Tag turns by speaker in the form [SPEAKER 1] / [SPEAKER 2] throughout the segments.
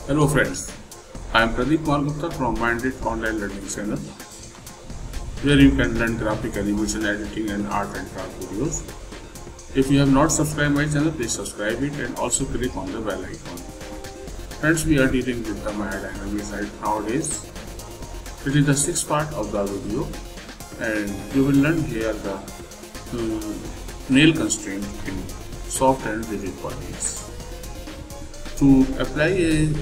[SPEAKER 1] Hello friends, I am Pradeep Gupta from Minded Online Learning Channel, where you can learn graphic animation, editing and art and craft videos. If you have not subscribed my channel, please subscribe it and also click on the bell icon. Friends, we are dealing with the Maya dynamic side nowadays. It is the sixth part of the video and you will learn here the nail constraint in soft and rigid bodies. To apply a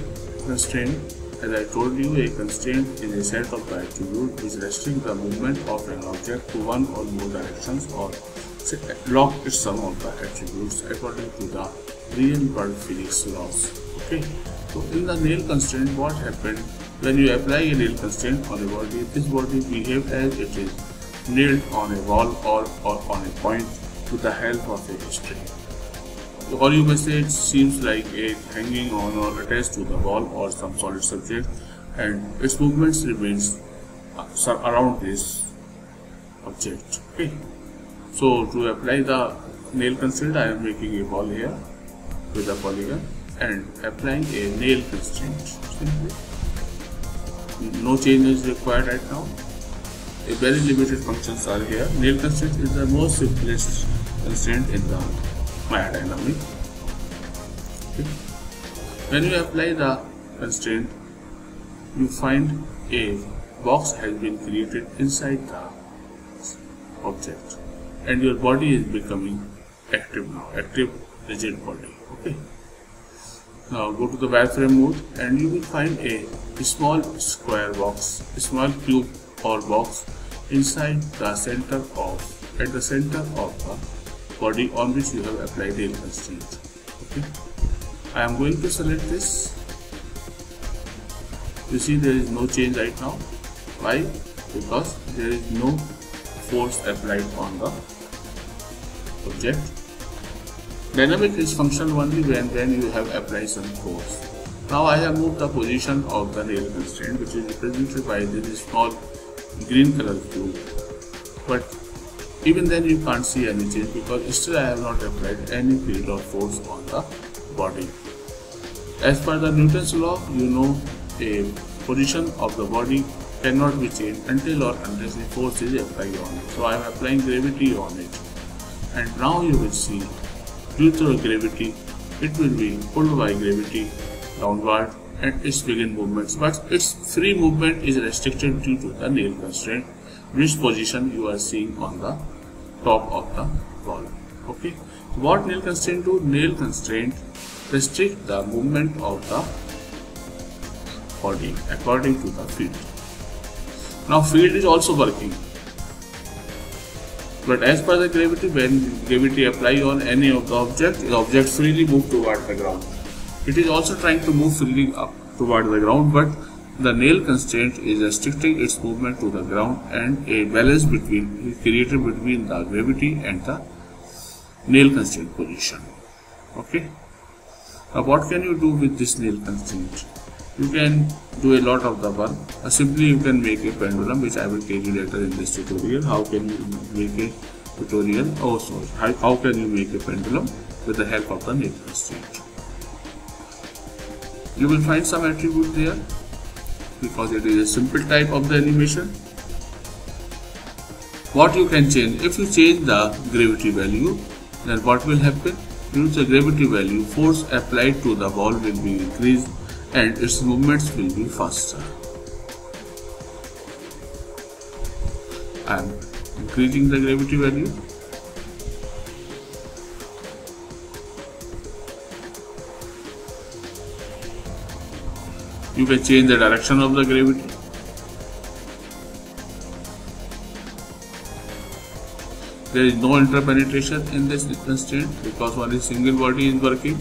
[SPEAKER 1] constraint, as I told you, a constraint is a set of the attributes which restrict the movement of an object to one or more directions or lock its sum of the attributes according to the real world physics laws. Okay. So in the nail constraint, what happened when you apply a nail constraint on a body? This body behaves as it is nailed on a wall or on a point with the help of a string. Or you may say it seems like a hanging on or attached to the wall or some solid subject, and its movements remains around this object. Okay. So to apply the nail constraint, I am making a ball here with a polygon and applying a nail constraint. Simply. No change is required right now. A very limited functions are here. Nail constraint is the most simplest constraint in the Maya dynamic. Okay. When you apply the constraint, you find a box has been created inside the object and your body is becoming active now, active rigid body. Okay. Now go to the wireframe mode and you will find a small square box, a small cube or box inside the center of, at the center of the body on which you have applied a constraint. Okay. I am going to select this. You see there is no change right now. Why? Because there is no force applied on the object. Dynamic is functional only when you have applied some force. Now I have moved the position of the nail constraint, which is represented by this small green color cube. But even then you can't see any change because still I have not applied any field or force on the body. As per the Newton's law, you know a position of the body cannot be changed until or unless a force is applied on it. So I am applying gravity on it. And now you will see, due to gravity, it will be pulled by gravity downward and its begin movements. But its free movement is restricted due to the nail constraint, which position you are seeing on the top of the wall. Okay. What nail constraint do? Nail constraint restrict the movement of the body according to the field. Now field is also working, but as per the gravity, when gravity apply on any of the object freely move toward the ground. It is also trying to move freely up toward the ground, but the nail constraint is restricting its movement to the ground, and a balance is created between the gravity and the nail constraint position. Okay. Now what can you do with this nail constraint? You can do a lot of the work. Simply you can make a pendulum, which I will tell you later in this tutorial. How can you make a tutorial? Oh sorry, how can you make a pendulum with the help of the nail constraint? You will find some attribute there, because it is a simple type of the animation. What you can change? If you change the gravity value, then what will happen? Due to the gravity value, force applied to the ball will be increased and its movements will be faster. I am increasing the gravity value. You can change the direction of the gravity. There is no interpenetration in this constraint because only single body is working.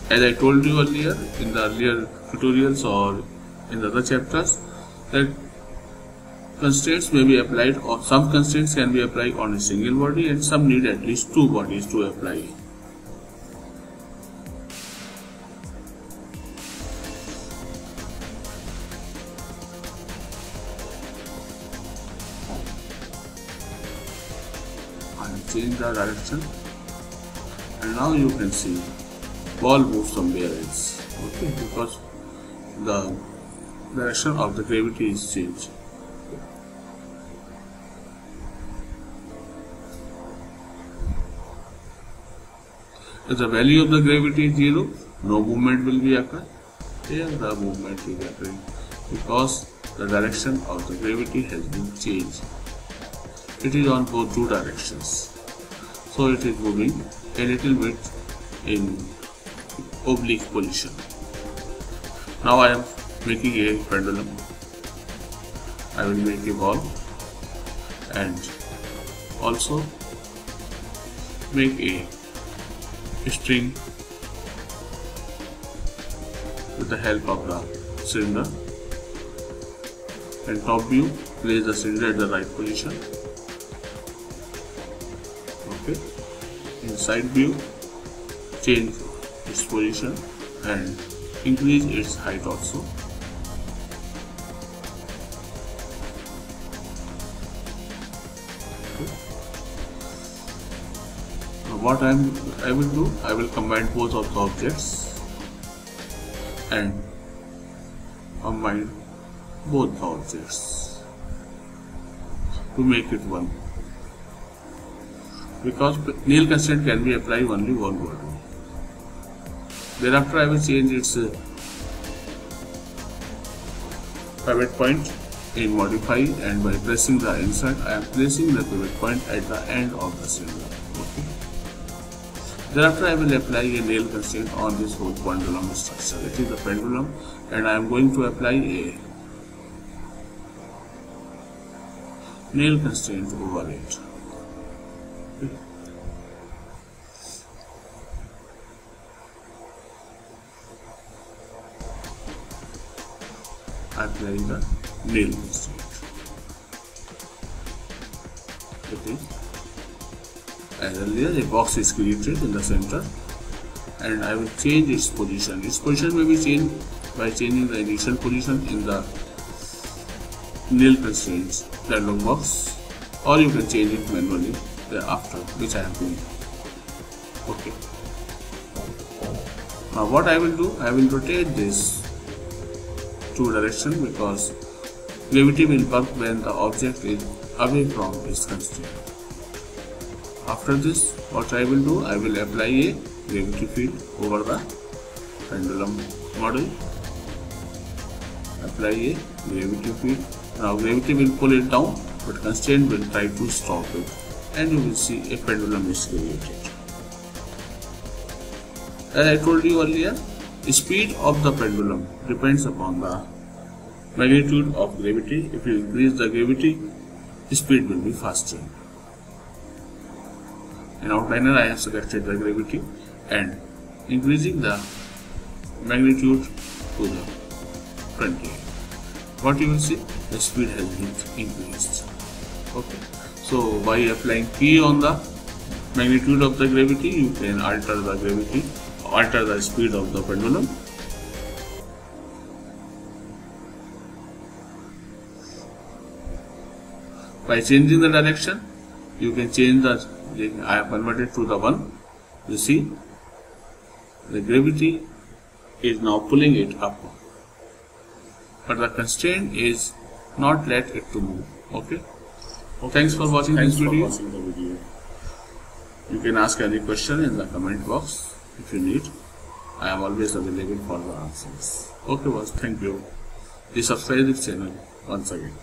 [SPEAKER 1] As I told you earlier in the earlier tutorials or in the other chapters, that constraints may be applied, or some constraints can be applied on a single body and some need at least two bodies to apply. Change the direction and now you can see ball moves somewhere else. Okay, because the direction of the gravity is changed. If the value of the gravity is 0, no movement will be occur. Here the movement is occurring because the direction of the gravity has been changed. It is on both two directions. So it is moving a little bit in oblique position. Now I am making a pendulum. I will make a ball and also make a string with the help of the cylinder. And top view, place the cylinder at the right position. Okay. In side view, change its position and increase its height also. Okay. Now what I will do, I will combine both of the objects and combine both the objects to make it one, because Néel constraint can be applied only one volume. Thereafter I will change its pivot point in modify, and by pressing the insert I am placing the pivot point at the end of the cylinder. Okay. Thereafter I will apply a Néel constraint on this whole pendulum structure. It is the pendulum and I am going to apply a Néel constraint over it. Okay. Applying the Néel constraint. Okay. As earlier, a box is created in the center and I will change its position. Its position may be changed by changing the initial position in the Néel constraints dialog box, or you can change it manually thereafter, which I am doing. Okay. Now what I will do, I will rotate this two direction because gravity will work when the object is away from its constraint. After this, what I will do, I will apply a gravity field over the pendulum model. Apply a gravity field. Now gravity will pull it down, but constraint will try to stop it, and you will see a pendulum is created. As I told you earlier, the speed of the pendulum depends upon the magnitude of gravity. If you increase the gravity, the speed will be faster. In outliner, I have selected the gravity and increasing the magnitude to the 20. What you will see, the speed has been increased. Okay. So by applying key on the magnitude of the gravity, you can alter the gravity, alter the speed of the pendulum. By changing the direction, you can change the, I have converted to the 1. You see, the gravity is now pulling it up, but the constraint is not let it to move. Okay. Thanks for watching this video. You can ask any question in the comment box if you need. I am always available for the answers. Okay, boss. Thank you. Please subscribe this channel once again.